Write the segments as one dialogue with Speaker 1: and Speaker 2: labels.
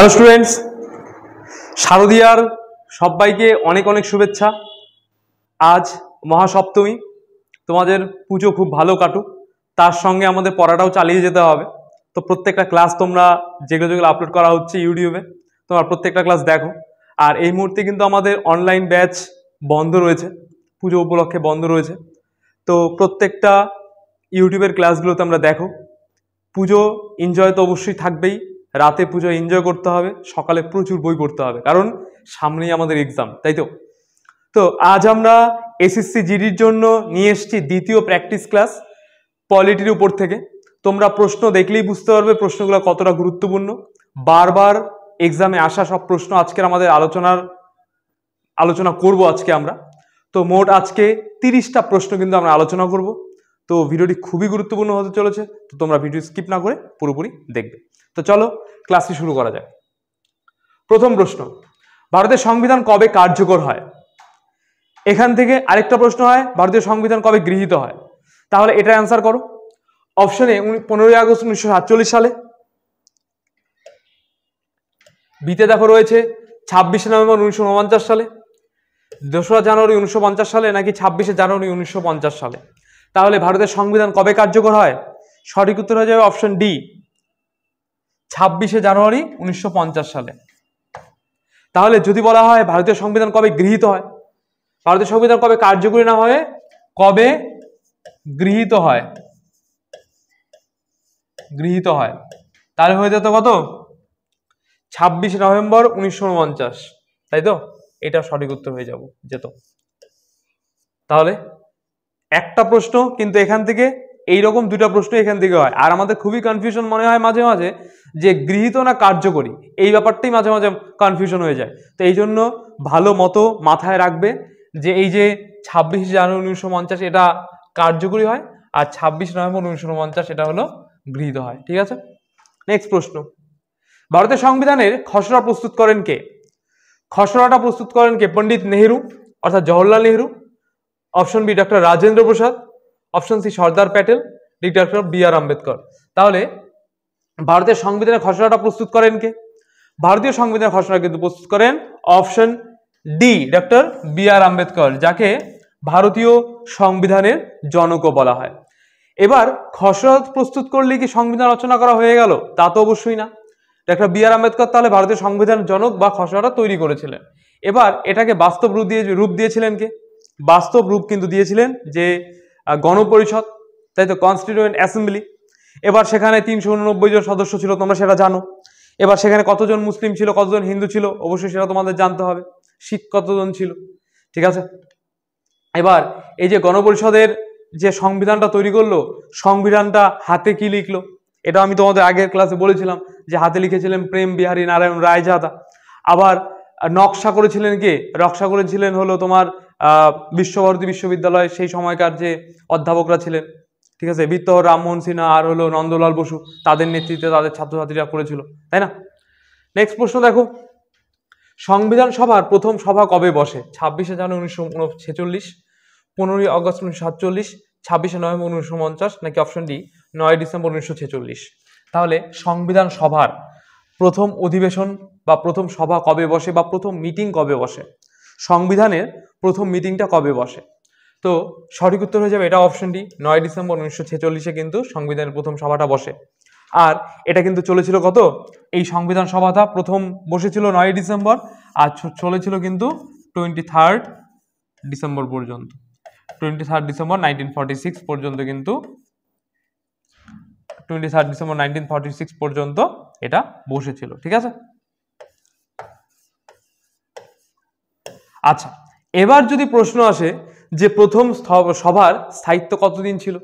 Speaker 1: Hello students, শারদীয়ার সবাইকে অনেক অনেক শুভেচ্ছা। আজ মহাসপ্তমী, তোমাদের পুজো খুব ভালো কাটুক, তার সঙ্গে আমাদের পড়াটাও চালিয়ে যেতে হবে। তো প্রত্যেকটা ক্লাস তোমরা যেগুলো যেগুলো আপলোড করা হচ্ছে ইউটিউবে, তোমরা প্রত্যেকটা ক্লাস দেখো। আর এই মুহূর্তে কিন্তু আমাদের অনলাইন ব্যাচ বন্ধ রয়েছে, পুজো উপলক্ষে বন্ধ রয়েছে। তো প্রত্যেকটা ইউটিউবের ক্লাসগুলোতে আমরা দেখো। পুজো এনজয় তো অবশ্যই থাকবেই, রাতে পুজো এনজয় করতে হবে, সকালে প্রচুর বই পড়তে হবে, কারণ সামনেই আমাদের এক্সাম, তাই তো। তো আজ আমরা এসএসসি জিডির জন্য নিয়ে এসেছি দ্বিতীয় প্র্যাকটিস ক্লাস পলিটির উপর থেকে। তোমরা প্রশ্ন দেখলেই বুঝতে পারবে প্রশ্নগুলো কতটা গুরুত্বপূর্ণ। বারবার এক্সামে আসা সব প্রশ্ন আজকের আমাদের আলোচনা করব আজকে আমরা। তো মোট আজকে 30টা প্রশ্ন কিন্তু আমরা আলোচনা করব। তো ভিডিওটি খুবই গুরুত্বপূর্ণ হতে চলেছে, তো তোমরা ভিডিও স্কিপ না করে পুরোপুরি দেখবে। তো চলো ক্লাসটি শুরু করা যায়। প্রথম প্রশ্ন, ভারতের সংবিধান কবে কার্যকর হয়? এখান থেকে আরেকটা প্রশ্ন হয়, ভারতীয় সংবিধান কবে গৃহীত হয়? তাহলে এটা অ্যান্সার করো। অপশনে 15ই আগস্ট 1947 সালে, বিতে দেখো রয়েছে 26শে নভেম্বর 1949 সালে, 2রা জানুয়ারি 1950 সালে, নাকি 26শে জানুয়ারি 1950 সালে। তাহলে ভারতের সংবিধান কবে কার্যকর হয়? সঠিক উত্তর হয়ে যাবে অপশন ডি, 26শে জানুয়ারি 1950 সালে। তাহলে যদি বলা হয় ভারতীয় সংবিধান কবে গৃহীত হয়, ভারতীয় সংবিধান কবে কার্যকরী না হয়, কবে গৃহীত হয়, তাহলে হয়ে যেত কত? 26শে নভেম্বর 1949, তাই তো? এটা সঠিক উত্তর হয়ে যেত। তাহলে একটা প্রশ্ন কিন্তু এখান থেকে, এইরকম দুটা প্রশ্ন এখান থেকে হয়। আর আমাদের খুবই কনফিউশন মনে হয় মাঝে মাঝে যে গৃহীত না কার্যকরী, এই ব্যাপারটাই মাঝে মাঝে কনফিউশন হয়ে যায়। তো এই জন্য ভালো মতো মাথায় রাখবে যে এই যে 26শে জানুয়ারি 1950 এটা কার্যকরী হয়, আর 26শে নভেম্বর 1949 এটা হলো গৃহীত হয়। ঠিক আছে, নেক্সট প্রশ্ন, ভারতের সংবিধানের খসড়া প্রস্তুত করেন কে? খসড়াটা প্রস্তুত করেন কে? পণ্ডিত নেহেরু অর্থাৎ Jawaharlal Nehru, option B doctor Rajendra Prasad, option C Sardar Patel, D doctor B R Ambedkar. তাহলে ভারতের সংবিধানের খসড়াটা প্রস্তুত করেন কে? ভারতীয় সংবিধানের খসড়া কিন্তু প্রস্তুত করেন option D doctor B R Ambedkar, যাকে ভারতীয় সংবিধানের জনকও বলা হয়। এবার খসড়া প্রস্তুত করলে কি সংবিধান রচনা করা হয়ে গেল? তা তো অবশ্যই না। ডক্টর বি আর আম্বেদকর তাহলে ভারতীয় সংবিধান জনক বা খসড়াটা তৈরি করেছিলেন। এবার এটাকে বাস্তব রূপ দিয়েছিলেন কে? বাস্তব রূপ কিন্তু দিয়েছিলেন যে গণপরিষদ, তাই তো, কনস্টিটিউয়েন্ট অ্যাসেম্বলি। এবার সেখানে 389 জন সদস্য ছিল, তোমরা সেটা জানো। এবার সেখানে কতজন মুসলিম ছিল, কতজন হিন্দু ছিল, অবশ্যই সেটা তোমাদের জানতে হবে। শিখ কতজন ছিল, ঠিক আছে। এবার এই যে গণপরিষদের যে সংবিধানটা তৈরি করলো, সংবিধানটা হাতে কি লিখলো? এটা আমি তোমাদের আগের ক্লাসে বলেছিলাম যে হাতে লিখেছিলেন প্রেম বিহারী নারায়ণ রায়জাদা। আবার নকশা করেছিলেন কে? নকশা করেছিলেন হলো তোমার বিশ্বভারতী বিশ্ববিদ্যালয় সেই সময়কার যে অধ্যাপকরা ছিলেন, ঠিক আছে, বিত্তহর রামমোহন সিনহা আর হলো নন্দলাল বসু, তাদের নেতৃত্বে তাদের ছাত্রছাত্রীরা করেছিল, তাই না? নেক্সট প্রশ্ন দেখো, সংবিধান সভার প্রথম সভা কবে বসে? 26শে জানুয়ারি 1946, 15ই আগস্ট 1947, 26শে নভেম্বর 1949, নাকি অপশন ডি 9 ডিসেম্বর 1946। তাহলে সংবিধান সভার প্রথম অধিবেশন বা প্রথম সভা কবে বসে বা প্রথম মিটিং কবে বসে? সংবিধানের প্রথম মিটিংটা কবে বসে? তো সঠিক উত্তর হয়ে যাবে এটা অপশন ডি, 9 ডিসেম্বর 1946 কিন্তু সংবিধানের প্রথম সভাটা বসে। আর এটা কিন্তু চলেছিল কত? এই সংবিধান সভাটা প্রথম বসেছিল 9 ডিসেম্বর, আর চলেছিল কিন্তু 23 ডিসেম্বর পর্যন্ত, 23 ডিসেম্বর 1946 পর্যন্ত, কিন্তু 23 ডিসেম্বর 1946 পর্যন্ত এটা বসেছিল, ঠিক আছে। আচ্ছা, এবার যদি প্রশ্ন আসে যে প্রথম সভার স্থায়িত্ব কতদিন ছিল,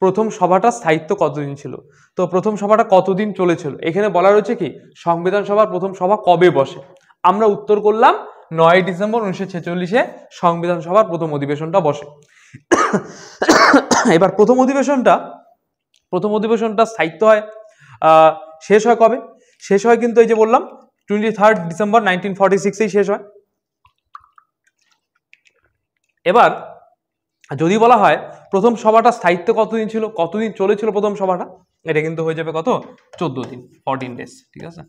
Speaker 1: প্রথম সভাটা স্থায়িত্ব কতদিন ছিল, তো প্রথম সভাটা কতদিন চলেছিল? এখানে বলা রয়েছে কি সংবিধান সভার প্রথম সভা কবে বসে। আমরা উত্তর করলাম 9 ডিসেম্বর 1946-এ সংবিধান সভার প্রথম অধিবেশনটা বসে। এবার প্রথম অধিবেশনটা স্থায়িত্ব হয়, শেষ হয় কবে? শেষ হয় কিন্তু এই যে বললাম 23 ডিসেম্বর 1946-এই শেষ হয়। এবার যদি বলা হয় প্রথম সভাটা স্থায়িত্ব কতদিন ছিল, কতদিন চলেছিল প্রথম সভাটা, এটা কিন্তু হয়ে যাবে কত? 14 দিন, 14 ডেজ, ঠিক আছে।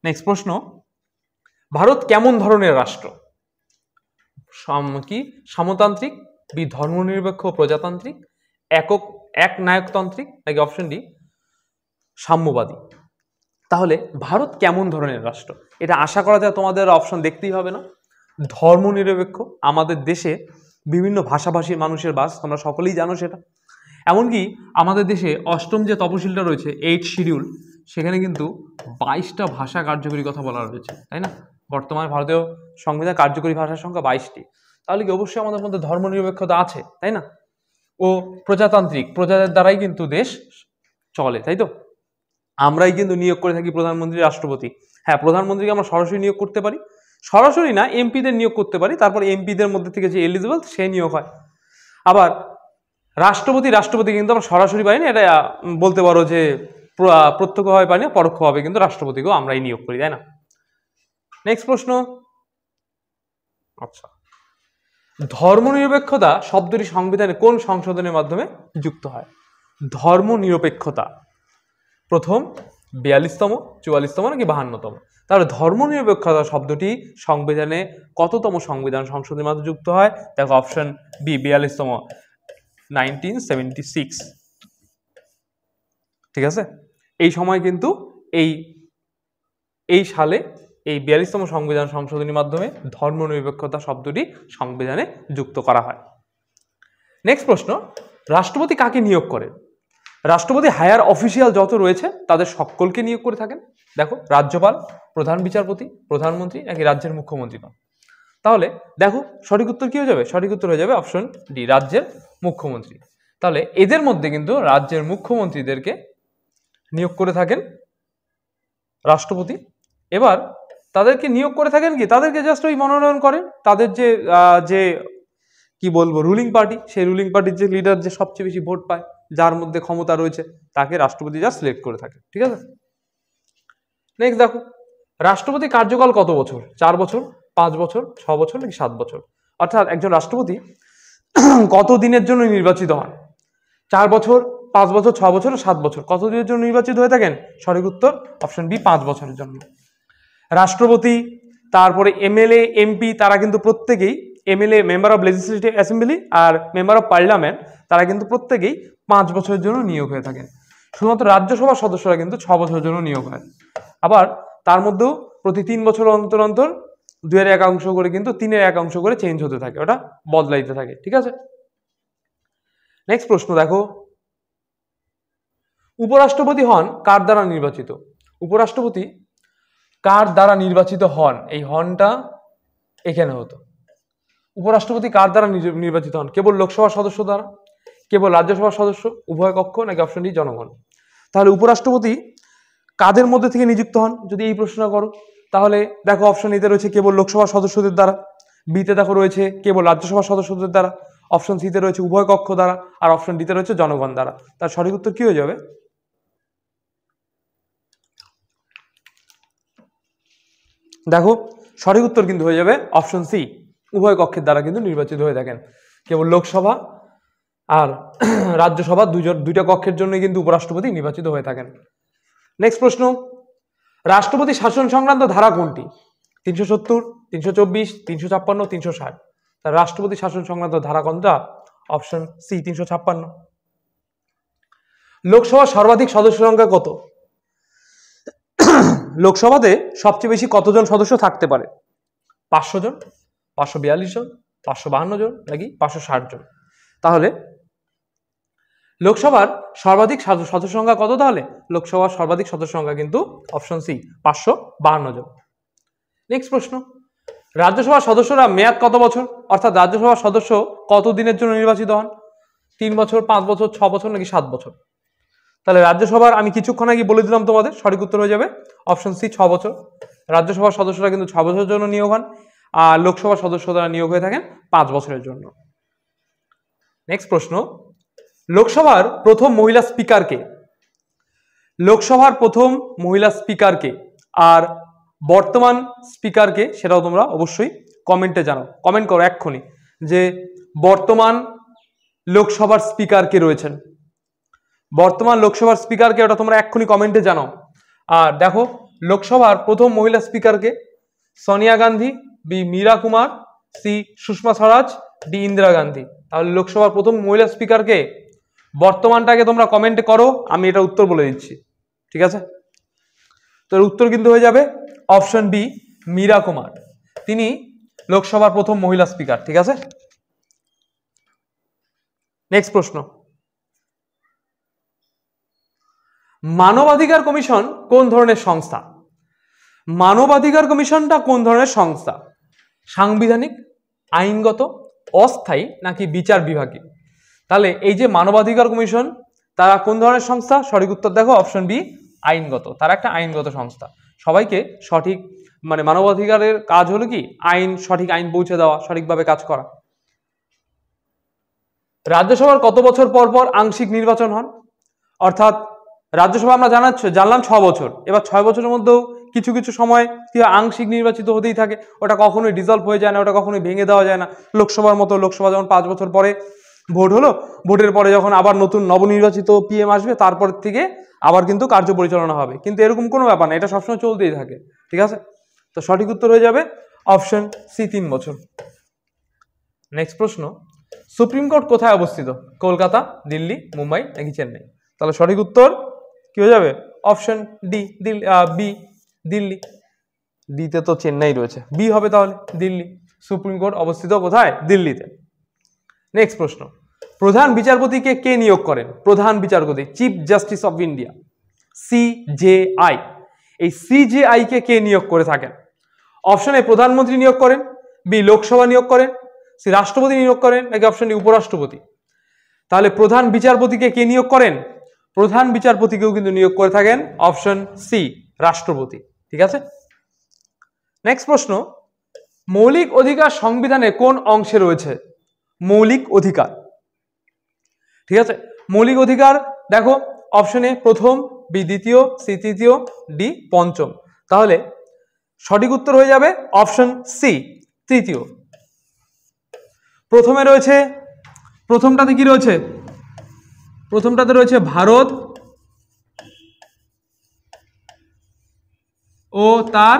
Speaker 1: নেক্সট প্রশ্ন, ভারত কেমন ধরনের রাষ্ট্র? কি সামতান্ত্রিক, বি ধর্মনিরপেক্ষ প্রজাতান্ত্রিক, এক নায়কতান্ত্রিক, নাকি অপশন ডি সাম্যবাদী? তাহলে ভারত কেমন ধরনের রাষ্ট্র, এটা আশা করা যায় তোমাদের অপশন দেখতেই হবে না। ধর্মনিরপেক্ষ, আমাদের দেশে বিভিন্ন ভাষাভাষীর মানুষের বাস, তোমরা সকলেই জানো সেটা। এমনকি আমাদের দেশে অষ্টম যে তপশিলটা রয়েছে 8 শিডিউল, সেখানে কিন্তু 22টা ভাষা কার্যকরী কথা বলা রয়েছে, তাই না? বর্তমানে ভারতীয় সংবিধান কার্যকরী ভাষার সংখ্যা 22টি। তাহলে কি অবশ্যই আমাদের মধ্যে ধর্মনিরপেক্ষতা আছে, তাই না? ও প্রজাতান্ত্রিক, প্রজাদের দ্বারাই কিন্তু দেশ চলে, তাই তো? আমরাই কিন্তু নিয়োগ করে থাকি প্রধানমন্ত্রী, রাষ্ট্রপতি। হ্যাঁ, প্রধানমন্ত্রীকে আমরা সরাসরি নিয়োগ করতে পারি, সরাসরি না, এমপিদের নিয়োগ করতে পারি, তারপর এমপিদের মধ্যে থেকে যে এলিজিবল সে নিয়োগ হয়। আবার রাষ্ট্রপতি কিন্তু আমরা সরাসরি পাই না, এটা বলতে পারো যে প্রত্যক্ষভাবে পাই না, পরোক্ষভাবে কিন্তু রাষ্ট্রপতিকেও আমরাই নিয়োগ করি, তাই না? নেক্সট প্রশ্ন, আচ্ছা, ধর্মনিরপেক্ষতা শব্দটি সংবিধানে কোন সংশোধনের মাধ্যমে যুক্ত হয়? ধর্মনিরপেক্ষতা প্রথম 42তম, 44তম নাকি 52তম? তাহলে ধর্মনিরপেক্ষতা শব্দটি সংবিধানে কততম সংবিধান সংশোধনের মাধ্যমে যুক্ত হয়? দেখো অপশন বি 42তম, 1976। ঠিক আছে, এই সময় কিন্তু এই সালে এই 42তম সংবিধান সংশোধনীর মাধ্যমে ধর্মনিরপেক্ষতা শব্দটি সংবিধানে যুক্ত করা হয়। নেক্সট প্রশ্ন, রাষ্ট্রপতি কাকে নিয়োগ করে? রাষ্ট্রপতি হায়ার অফিসিয়াল যত রয়েছে তাদের সকলকে নিয়োগ করে থাকেন। দেখো, রাজ্যপাল, প্রধান বিচারপতি, প্রধানমন্ত্রী, নাকি রাজ্যের মুখ্যমন্ত্রী? তাহলে দেখো সঠিক উত্তর কি হয়ে যাবে? সঠিক উত্তর হয়ে যাবে অপশন ডি, রাজ্যের মুখ্যমন্ত্রী। তাহলে এদের মধ্যে কিন্তু রাজ্যের মুখ্যমন্ত্রীদেরকে নিয়োগ করে থাকেন রাষ্ট্রপতি। এবার তাদেরকে নিয়োগ করে থাকেন কি, তাদেরকে জাস্ট ওই মনোনয়ন করেন, তাদের যে কি বলবো রুলিং পার্টি, সেই রুলিং পার্টির যে লিডার যে সবচেয়ে বেশি ভোট পায়, যার মধ্যে ক্ষমতা রয়েছে, তাকে রাষ্ট্রপতি যা সিলেক্ট করে থাকে। ঠিক আছে, নেক্সট দেখো, রাষ্ট্রপতি কার্যকাল কত বছর? 4 বছর, 5 বছর, 6 বছর, নাকি 7 বছর? অর্থাৎ একজন রাষ্ট্রপতি কত দিনের জন্য নির্বাচিত হন? 4 বছর, 5 বছর, 6 বছর, 7 বছর? কত দিনের জন্য নির্বাচিত হয়ে থাকেন? সঠিক উত্তর অপশন বি, 5 বছরের জন্য। রাষ্ট্রপতি, তারপরে এমএলএ, এমপি, তারা কিন্তু প্রত্যেকেই, MLA member of legislative assembly আর মেম্বার অফ পার্লামেন্ট, তারা কিন্তু প্রত্যেকেই 5 বছরের জন্য নিয়োগ হয়ে থাকেন। শুধুমাত্র রাজ্যসভার সদস্যরা কিন্তু 6 বছরের জন্য নিয়োগ হয়। আবার তার মধ্যেও প্রতি 3 বছর অন্তর অন্তর 2/1 করে কিন্তু 3/1 করে চেঞ্জ হতে থাকে, ওটা বদলাইতে থাকে। ঠিক আছে, নেক্সট প্রশ্ন দেখো, উপরাষ্ট্রপতি হন কার দ্বারা নির্বাচিত? উপরাষ্ট্রপতি কার দ্বারা নির্বাচিত হন, এই হনটা এখানে হতো। উপরাষ্ট্রপতি কার দ্বারা নির্বাচিত হন? কেবল লোকসভার সদস্য দ্বারা, কেবল রাজ্যসভার সদস্য, উভয় কক্ষ, নাকি অপশন ডি জনগণ? তাহলে উপরাষ্ট্রপতি কাদের মধ্যে থেকে নিযুক্ত হন যদি এই প্রশ্নটা করো? তাহলে দেখো অপশন এতে রয়েছে কেবল লোকসভার সদস্যদের দ্বারা, বিতে দেখো রয়েছে কেবল রাজ্যসভার সদস্যদের দ্বারা, অপশন সিতে রয়েছে উভয় কক্ষ দ্বারা, আর অপশন ডিতে রয়েছে জনগণ দ্বারা। তার সঠিক উত্তর কি হয়ে যাবে? দেখো সঠিক উত্তর কিন্তু হয়ে যাবে অপশন সি, উভয় কক্ষের দ্বারা কিন্তু নির্বাচিত হয়ে থাকেন। কেবল লোকসভা আর রাজ্যসভা দুইটা কক্ষের জন্য কিন্তু উপরাষ্ট্রপতি নির্বাচিত হয়ে থাকেন। নেক্সট প্রশ্ন, রাষ্ট্রপতি শাসন সংক্রান্ত ধারা কোনটি? 370, 324, 356, 360? তার রাষ্ট্রপতি শাসন সংক্রান্ত ধারা কোনটা? Option C, 356। লোকসভার সর্বাধিক সদস্য সংখ্যা কত? লোকসভাতে সবচেয়ে বেশি কতজন সদস্য থাকতে পারে? 500 জন, 542 জন, 552 জন, নাকি 560 জন? তাহলে লোকসভার সর্বাধিক সদস্য সংখ্যা কত? তাহলে লোকসভার সর্বাধিক সদস্য সংখ্যা কিন্তু অপশন সি, 552 জন। নেক্সট প্রশ্ন, রাজ্যসভার সদস্যরা মেয়াদ কত বছর? অর্থাৎ রাজ্যসভার সদস্য কত দিনের জন্য নির্বাচিত হন? 3 বছর, 5 বছর, 6 বছর, নাকি 7 বছর? তাহলে রাজ্যসভার আমি কিছুক্ষণ আগে বলে দিলাম তোমাদের, সঠিক উত্তর হয়ে যাবে অপশন সি, 6 বছর। রাজ্যসভার সদস্যরা কিন্তু 6 বছরের জন্য নিয়োগ হন, আর লোকসভার সদস্যরা নিয়োগ হয়ে থাকেন 5 বছরের জন্য। নেক্সট প্রশ্ন, লোকসভার প্রথম মহিলা স্পিকার কে? লোকসভার প্রথম মহিলা স্পিকার কে আর বর্তমান স্পিকার কে, সেটাও তোমরা অবশ্যই কমেন্টে জানাও। কমেন্ট করো এক্ষুনি যে বর্তমান লোকসভার স্পিকার কে রয়েছেন, বর্তমান লোকসভার স্পিকার কে, ওটা তোমরা এক্ষুনি কমেন্টে জানাও। আর দেখো লোকসভার প্রথম মহিলা স্পিকারকে? Sonia Gandhi, B Meera Kumar, C Sushma Swaraj, D Indira Gandhi. তাহলে লোকসভার প্রথম মহিলা স্পিকারকে? বর্তমানটাকে তোমরা কমেন্টে করো, আমি এটা উত্তর বলে দিচ্ছি, ঠিক আছে? তো উত্তর কিন্তু হয়ে যাবে অপশন বি মীরা কুমার, তিনি লোকসভার প্রথম মহিলা স্পিকার, ঠিক আছে? নেক্সট প্রশ্ন, মানবাধিকার কমিশন কোন ধরনের সংস্থা? মানবাধিকার কমিশনটা কোন ধরনের সংস্থা? সাংবিধানিক, আইনগত, অস্থায়ী নাকি বিচার বিভাগীয়? তাহলে এই যে মানবাধিকার কমিশন, তারা কোন ধরনের সংস্থা? সঠিক উত্তর দেখো অপশন বি আইনগত, তারা একটা আইনগত সংস্থা। সবাইকে সঠিক মানে মানবাধিকারের কাজ হলো কি আইন, সঠিক আইন পৌঁছে দেওয়া, সঠিকভাবে কাজ করা। রাজ্যসভার কত বছর পর পর আংশিক নির্বাচন হন? অর্থাৎ রাজ্যসভা আমরা জানলাম 6 বছর, এবার 6 বছরের মধ্যেও কিছু কিছু সময় কি আংশিক নির্বাচিত হতেই থাকে, ওটা কখনোই ডিসলভ হয়ে যায় না, ওটা কখনোই ভেঙে দেওয়া যায় না। লোকসভার মতো লোকসভা যেমন 5 বছর পরে ভোট হলো, ভোটের পরে যখন আবার নতুন নবনির্বাচিত পিএম আসবে তারপর থেকে আবার কিন্তু কার্য পরিচালনা হবে, কিন্তু এরকম কোনো ব্যাপার না, এটা সবসময় চলতেই থাকে, ঠিক আছে? তো সঠিক উত্তর হয়ে যাবে অপশন সি 3 বছর। নেক্সট প্রশ্ন, সুপ্রিম কোর্ট কোথায় অবস্থিত? কলকাতা, দিল্লি, মুম্বাই নাকি চেন্নাই? তাহলে সঠিক উত্তর কি হয়ে যাবে? Option D B Delhi. ডিতে তো চেন্নাই রয়েছে, বি হবে তাহলে দিল্লি। সুপ্রিম কোর্ট অবস্থিত কোথায়? দিল্লিতে। নেক্সট প্রশ্ন, প্রধান বিচারপতিকে কে নিয়োগ করেন? প্রধান বিচারপতি, chief justice of India, CJI. এই সিজেআই কে নিয়োগ করে থাকেন? অপশন এ প্রধানমন্ত্রী নিয়োগ করেন, বি লোকসভা নিয়োগ করেন, সি রাষ্ট্রপতি নিয়োগ করেন নাকি অপশন ডি উপরাষ্ট্রপতি? তাহলে প্রধান বিচারপতিকে কে নিয়োগ করেন? প্রধান বিচারপতিকেও কিন্তু নিয়োগ করে থাকেন অপশন সি রাষ্ট্রপতি, ঠিক আছে? নেক্সট প্রশ্ন, মৌলিক অধিকার সংবিধানে কোন অংশে রয়েছে? মৌলিক অধিকার, ঠিক আছে? মৌলিক অধিকার দেখো অপশন এ প্রথম, বি দ্বিতীয়, সি তৃতীয়, ডি পঞ্চম। তাহলে সঠিক উত্তর হয়ে যাবে অপশন সি তৃতীয়। প্রথমে রয়েছে, প্রথমটাতে কি রয়েছে? প্রথমটাতে রয়েছে ভারত ও তার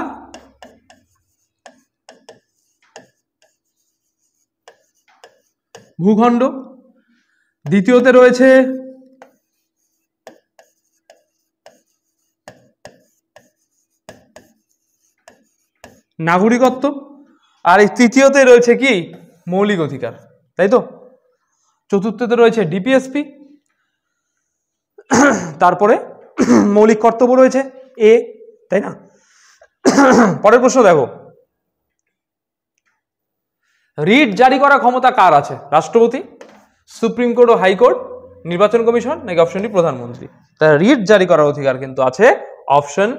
Speaker 1: ভূখণ্ড, দ্বিতীয়তে রয়েছে নাগরিকত্ব, আর এই তৃতীয়তে রয়েছে কি মৌলিক অধিকার, তাই তো? চতুর্থতে রয়েছে ডিপিএসপি, তারপরে মৌলিক কর্তব্য রয়েছে এ, তাই না? পরের প্রশ্ন দেখো, রিট জারি করার ক্ষমতা কার আছে? রাষ্ট্রপতি, সুপ্রিম কোর্ট ও হাইকোর্ট, নির্বাচন কমিশন নাকি অপশন ডি প্রধানমন্ত্রী? তাই রিট জারি করার অধিকার কিন্তু আছে অপশন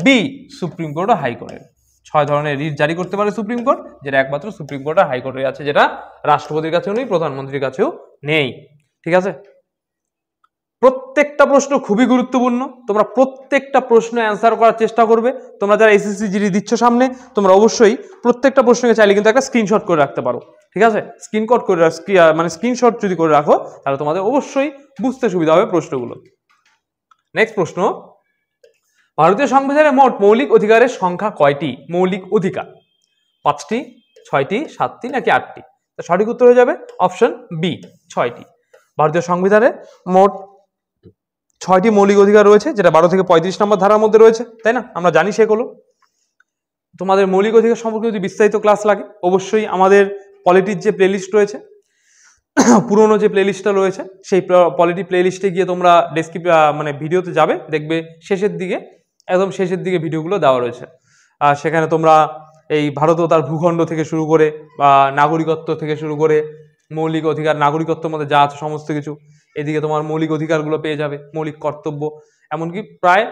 Speaker 1: বি সুপ্রিম কোর্ট ও হাইকোর্টের। 6 ধরনের রিট জারি করতে পারে সুপ্রিম কোর্ট, যেটা একমাত্র সুপ্রিম কোর্ট আর হাইকোর্টের আছে, যেটা রাষ্ট্রপতির কাছেও নেই, প্রধানমন্ত্রীর কাছেও নেই, ঠিক আছে? প্রত্যেকটা প্রশ্ন খুবই গুরুত্বপূর্ণ, তোমরা প্রত্যেকটা প্রশ্ন অ্যান্সার করার চেষ্টা করবে। তোমরা যারা এসএসসি জিডি দিচ্ছ সামনে, তোমরা অবশ্যই প্রত্যেকটা প্রশ্নকে চাইলে কিন্তু একটা স্ক্রিনশট করে রাখতে পারো, ঠিক আছে? স্ক্রিনশট যদি করে রাখো তাহলে তোমাদের অবশ্যই বুঝতে সুবিধা হবে প্রশ্নগুলো। নেক্সট প্রশ্ন, ভারতীয় সংবিধানে মোট মৌলিক অধিকারের সংখ্যা কয়টি? মৌলিক অধিকার 5টি, 6টি, 7টি নাকি 8টি? সঠিক উত্তর হয়ে যাবে অপশন বি 6টি। ভারতীয় সংবিধানে মোট 6টি মৌলিক অধিকার রয়েছে, যেটা 12 থেকে 35 নম্বর ধারার মধ্যে রয়েছে, তাই না? আমরা জানি সেগুলো। তোমাদের মৌলিক অধিকার সম্পর্কে যদি বিস্তারিত ক্লাস লাগে অবশ্যই আমাদের পলিটির যে প্লেলিস্ট রয়েছে, পুরনো যে প্লেলিস্টটা রয়েছে, সেই পলিটি প্লেলিস্টে গিয়ে তোমরা মানে ভিডিওতে যাবে, দেখবে শেষের দিকে, একদম শেষের দিকে ভিডিওগুলো দেওয়া রয়েছে। আর সেখানে তোমরা এই ভারত ও তার ভূখণ্ড থেকে শুরু করে বা নাগরিকত্ব থেকে শুরু করে মৌলিক অধিকার, নাগরিকত্বের মধ্যে যা আছে সমস্ত কিছু, এদিকে তোমার মৌলিক অধিকারগুলো পেয়ে যাবে, মৌলিক কর্তব্য, এমনকি প্রায়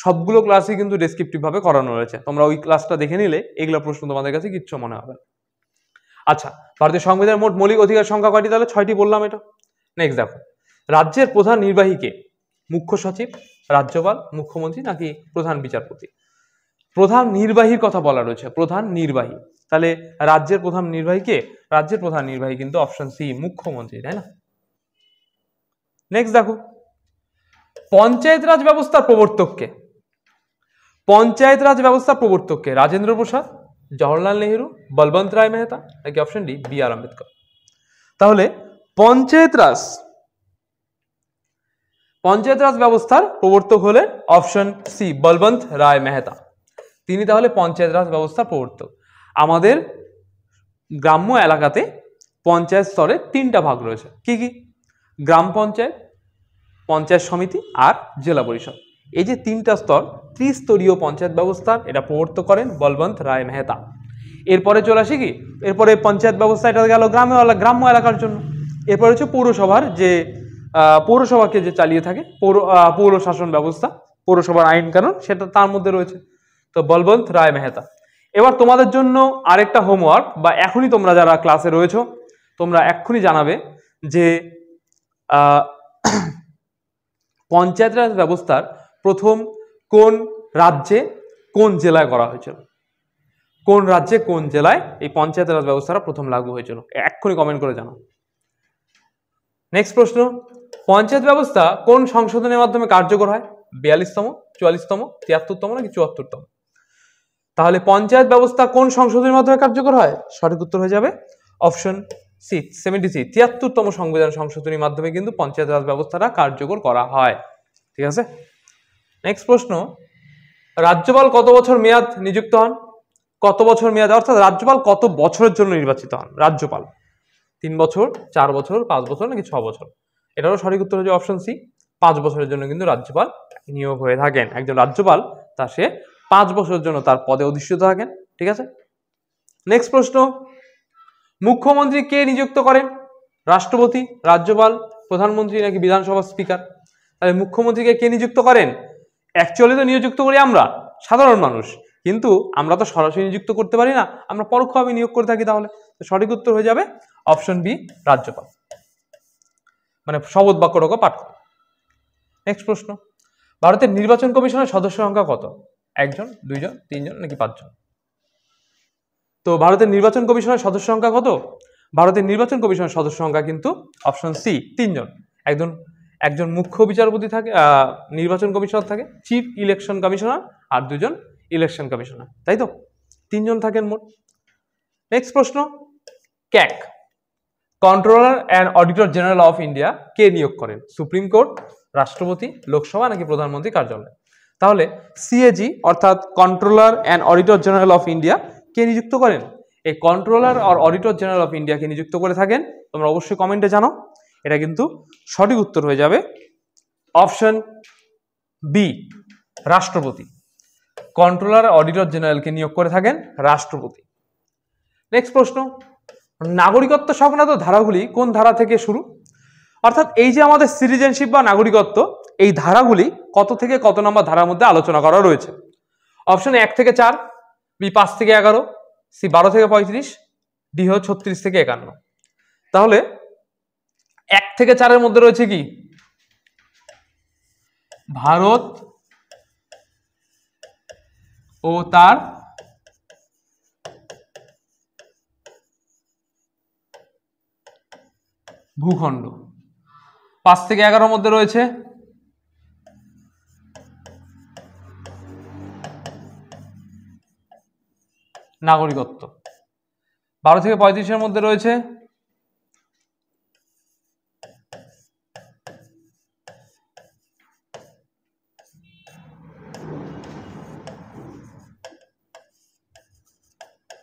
Speaker 1: সবগুলো ক্লাসই কিন্তু ডেসক্রিপটিভ ভাবে করানো রয়েছে। তোমরা ওই ক্লাসটা দেখে নিলে এগুলো প্রশ্ন তোমাদের কাছে কিচ্ছু মনে হবে। আচ্ছা, ভারতীয় সংবিধানের মোট মৌলিক অধিকার সংখ্যা কয়টি? তাহলে 6টি বললাম এটা। নেক্সট দেখো, রাজ্যের প্রধান নির্বাহীকে? মুখ্য সচিব, রাজ্যপাল, মুখ্যমন্ত্রী নাকি প্রধান বিচারপতি? প্রধান নির্বাহীর কথা বলা রয়েছে, প্রধান নির্বাহী। তাহলে রাজ্যের প্রধান নির্বাহী কে? রাজ্যের প্রধান নির্বাহী কিন্তু অপশন সি মুখ্যমন্ত্রী, তাই না? নেক্সট দেখো, পঞ্চায়েত রাজ ব্যবস্থার প্রবর্তক কে? পঞ্চায়েত রাজ ব্যবস্থা প্রবর্তককে রাজেন্দ্র প্রসাদ, জওহরলাল নেহেরু, বলবন্ত রায় মেহতা নাকি option D B R Ambedkar? তাহলে পঞ্চায়েত রাজ ব্যবস্থার প্রবর্তক হলেন অপশন সি বলবন্ত রায় মেহতা। তিনি তাহলে পঞ্চায়েত রাজ ব্যবস্থার প্রবর্তক। আমাদের গ্রাম্য এলাকাতে পঞ্চায়েত স্তরে তিনটা ভাগ রয়েছে, কি কি? গ্রাম পঞ্চায়েত, পঞ্চায়েত সমিতি আর জেলা পরিষদ। এই যে তিনটা স্তর, ত্রিস্তরীয় পঞ্চায়েত ব্যবস্থার এটা প্রবর্তক করেন বলবন্ত রায় মেহতা। এরপরে চলে আসি কি, এরপরে পঞ্চায়েত ব্যবস্থা এটা গেল গ্রাম্য এলাকার জন্য। এরপরে হচ্ছে পৌরসভার যে পৌরসভাকে যে চালিয়ে থাকে পৌর শাসন ব্যবস্থা, পৌরসভার আইন কানুন, সেটা তার মধ্যে রয়েছে তো বলবন্ত রায় মেহতা। এবার তোমাদের জন্য আরেকটা হোমওয়ার্ক, বা এখনই তোমরা যারা ক্লাসে রয়েছো তোমরা এক্ষুনি জানাবে যে পঞ্চায়েত রাজ ব্যবস্থার প্রথম কোন রাজ্যে কোন জেলায় করা হয়েছিল, কোন রাজ্যে কোন জেলায় এই পঞ্চায়েত রাজ ব্যবস্থাটা প্রথম লাগু হয়েছিল, এক্ষুনি কমেন্ট করে জানাও। নেক্সট প্রশ্ন, পঞ্চায়েত ব্যবস্থা কোন সংশোধনের মাধ্যমে কার্যকর হয়? 42তম, 44তম, 73তম নাকি 74তম? তাহলে পঞ্চায়েত ব্যবস্থা কোন সংশোধনের মাধ্যমে কার্যকর হয়? সঠিক উত্তর হয়ে যাবে অপশন সি 73, 73তম সংবিধান সংশোধনীর মাধ্যমে কিন্তু পঞ্চায়েত রাজ ব্যবস্থাটা কার্যকর করা হয়। ঠিক আছে। নেক্সট প্রশ্ন, রাজ্যপাল কত বছর মেয়াদ নিযুক্ত হন? কত বছর মেয়াদ, অর্থাৎ রাজ্যপাল কত বছরের জন্য নির্বাচিত হন? রাজ্যপাল 3 বছর, 4 বছর, 5 বছর নাকি 6 বছর? এটারও সঠিক উত্তর হচ্ছে অপশন সি 5 বছরের জন্য কিন্তু রাজ্যপাল নিয়োগ হয়ে থাকেন। একজন রাজ্যপাল সে 5 বছরের জন্য তার পদে অধিষ্ঠিত থাকেন। ঠিক আছে। নেক্সট প্রশ্ন, মুখ্যমন্ত্রী কে নিযুক্ত করেন? রাষ্ট্রপতি, রাজ্যপাল, প্রধানমন্ত্রী নাকি বিধানসভা স্পিকার? তাহলে মুখ্যমন্ত্রীকে কে নিযুক্ত করেন? অ্যাকচুয়ালি তো নিযুক্ত করি আমরা সাধারণ মানুষ, কিন্তু আমরা তো সরাসরি নিযুক্ত করতে পারি না, আমরা পরোক্ষভাবে নিয়োগ করে থাকি। তাহলে সঠিক উত্তর হয়ে যাবে অপশন বি রাজ্যপাল, মানে শপথ বাক্যটাকে পাঠ করে। নেক্সট প্রশ্ন, ভারতের নির্বাচন কমিশনের সদস্য সংখ্যা কত? 1 জন, 2 জন, 3 জন নাকি 5 জন? তো ভারতের নির্বাচন কমিশনের সদস্য সংখ্যা কত? ভারতের নির্বাচন কমিশনের সদস্য সংখ্যা কিন্তু অপশন সি 3 জন। একজন মুখ্য বিচারপতি থাকে, নির্বাচন কমিশনার থাকে, চিফ ইলেকশন কমিশনার, আর 2 জন ইলেকশন কমিশনার, তাই তো 3 জন থাকেন মোট। নেক্সট প্রশ্ন, ক্যাক controller and auditor general of India কে নিয়োগ করেন? সুপ্রিম কোর্ট, রাষ্ট্রপতি, লোকসভা নাকি প্রধানমন্ত্রী কার্যালয়? তাহলে সিএজি অর্থাৎ controller and auditor general of India কে নিযুক্ত করেন? এই কন্ট্রোলার আর অডিটর জেনারেল অফ ইন্ডিয়াকে নিযুক্ত করে থাকেন। তোমরা অবশ্যই কমেন্টে জানাও। এটা কিন্তু সঠিক উত্তর হয়ে যাবে অপশন বি রাষ্ট্রপতি। কন্ট্রোলার অডিটর জেনারেলকে নিয়োগ করে থাকেন রাষ্ট্রপতি। নেক্সট প্রশ্ন, নাগরিকত্ব সংক্রান্ত ধারাগুলি কোন ধারা থেকে শুরু? অর্থাৎ এই যে আমাদের সিটিজেনশিপ বা নাগরিকত্ব, এই ধারাগুলি কত থেকে কত নম্বর ধারার মধ্যে আলোচনা করা রয়েছে? অপশন 1 থেকে 4, বি 5 থেকে 11, সি 12 থেকে 35, ডি হচ্ছে 36 থেকে 51। তাহলে 1 থেকে 4 এর মধ্যে রয়েছে কি? ভারত ও তার ভূখণ্ড। 5 থেকে 11 মধ্যে রয়েছে নাগরিকত্ব। 12 থেকে 35 এর মধ্যে রয়েছে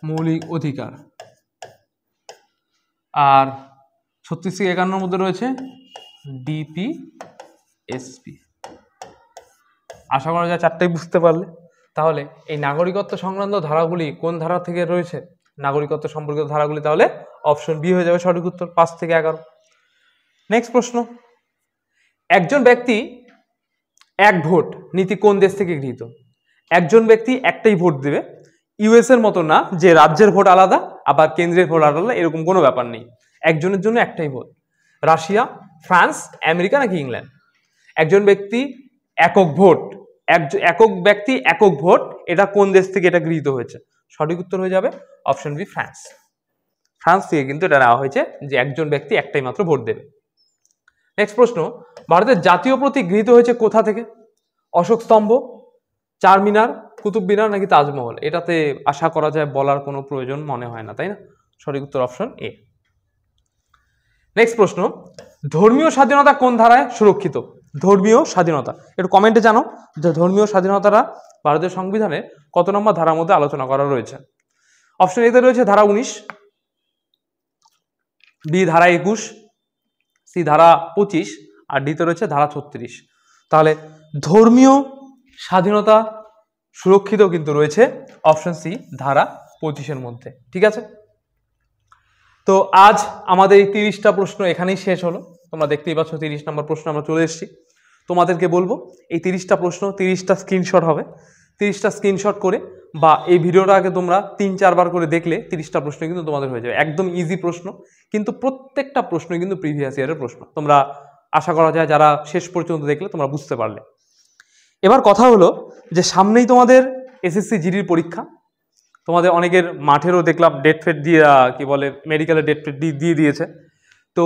Speaker 1: মৌলিক অধিকার, আর 36 থেকে 51 মধ্যে রয়েছে ডিপিএসপি। আশা করা যায় 4টাই বুঝতে পারলে। তাহলে এই নাগরিকত্ব সংক্রান্ত ধারাগুলি কোন ধারা থেকে রয়েছে? নাগরিকত্ব সম্পর্কিত ধারাগুলি, তাহলে অপশন বি হয়ে যাবে সঠিক উত্তর 5 থেকে 11। নেক্সট প্রশ্ন, একজন ব্যক্তি এক ভোট নীতি কোন দেশ থেকে গৃহীত? একজন ব্যক্তি একটাই ভোট দেবে, ইউএস এর মতো না যে রাজ্যের ভোট আলাদা আবার কেন্দ্রের ভোট আলাদা, এরকম কোনো ব্যাপার নেই। একজনের জন্য একটাই ভোট। রাশিয়া, ফ্রান্স, আমেরিকা নাকি ইংল্যান্ড? একজন ব্যক্তি একক ভোট, একক ব্যক্তি একক ভোট, এটা কোন দেশ থেকে এটা গৃহীত হয়েছে? সঠিক উত্তর হয়ে যাবে অপশন বি ফ্রান্স। ফ্রান্স থেকে কিন্তু এটা নেওয়া হয়েছে যে একজন ব্যক্তি একটাই মাত্র ভোট দেবে। নেক্সট প্রশ্ন, ভারতের জাতীয় প্রতীক গৃহীত হয়েছে কোথা থেকে? অশোক স্তম্ভ, চারমিনার, কুতুব মিনার নাকি তাজমহল, এটাতে আশা করা যায় বলার কোনো প্রয়োজন মনে হয় না, তাই না? সঠিক উত্তর অপশন এ। নেক্সট প্রশ্ন, ধর্মীয় স্বাধীনতা কোন ধারায় সুরক্ষিত? ধর্মীয় স্বাধীনতা একটু কমেন্টে জানো যে ধর্মীয় স্বাধীনতাটা ভারতের সংবিধানে কত নম্বর ধারার মধ্যে আলোচনা করা রয়েছে। অপশন এতে রয়েছে ধারা 19, বি ধারা 21, সি ধারা 25, আর ডিতে রয়েছে ধারা 36। তাহলে ধর্মীয় স্বাধীনতা সুরক্ষিত কিন্তু রয়েছে অপশন সি ধারা 25-এর মধ্যে। ঠিক আছে, তো আজ আমাদের এই 30টা প্রশ্ন এখানেই শেষ হলো। তোমরা দেখতেই পাচ্ছ 30 নম্বর প্রশ্ন আমরা চলে এসেছি। তোমাদেরকে বলবো এই 30টা প্রশ্ন 30টা স্ক্রিনশট হবে, 30টা স্ক্রিনশট করে বা এই ভিডিওটা আগে তোমরা 3-4 বার করে দেখলে 30টা প্রশ্ন কিন্তু তোমাদের হয়ে যাবে। একদম ইজি প্রশ্ন, কিন্তু প্রত্যেকটা প্রশ্ন কিন্তু প্রিভিয়াস ইয়ারের প্রশ্ন। তোমরা আশা করা যায় যারা শেষ পর্যন্ত দেখলে তোমরা বুঝতে পারলে। এবার কথা হলো যে সামনেই তোমাদের এসএসসি জিডির পরীক্ষা। তোমাদের অনেকের মাঠেরও দেখলাম ডেট ফেট দিয়ে কি বলে মেডিকেলের ডেট ফেট দিয়ে দিয়েছে। তো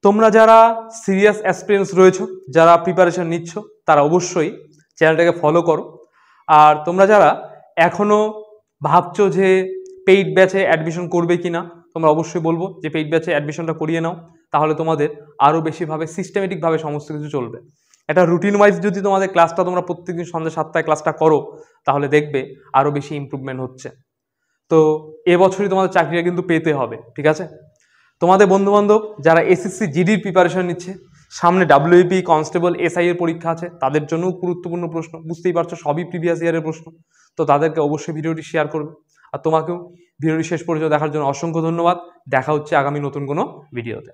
Speaker 1: তোমরা যারা সিরিয়াস অ্যাসপিরেন্টস রয়েছো, যারা প্রিপারেশন নিচ্ছ, তারা অবশ্যই চ্যানেলটাকে ফলো করো। আর তোমরা যারা এখনো ভাবছো যে পেইড ব্যাচে অ্যাডমিশন করবে কিনা, তোমরা অবশ্যই বলবো যে পেইড ব্যাচে অ্যাডমিশনটা করিয়ে নাও, তাহলে তোমাদের আরও বেশিভাবে সিস্টেমেটিকভাবে সমস্ত কিছু চলবে। একটা রুটিন ওয়াইজ যদি তোমাদের ক্লাসটা তোমরা প্রত্যেকদিন সন্ধ্যা 7টায় ক্লাসটা করো, তাহলে দেখবে আরও বেশি ইমপ্রুভমেন্ট হচ্ছে। তো এবছরই তোমাদের চাকরিটা কিন্তু পেতে হবে। ঠিক আছে, তোমাদের বন্ধুবান্ধব যারা এসএসসি জিডির প্রিপারেশন নিচ্ছে, সামনে ডাব্লিউপি কনস্টেবল এসআই এর পরীক্ষা আছে, তাদের জন্য গুরুত্বপূর্ণ প্রশ্ন, বুঝতেই পারছো সবই প্রিভিয়াস ইয়ারের প্রশ্ন। তো তাদেরকে অবশ্যই ভিডিওটি শেয়ার করবে। আর তোমাকেও ভিডিওটি শেষ পর্যন্ত দেখার জন্য অসংখ্য ধন্যবাদ। দেখা হচ্ছে আগামী নতুন কোনো ভিডিওতে।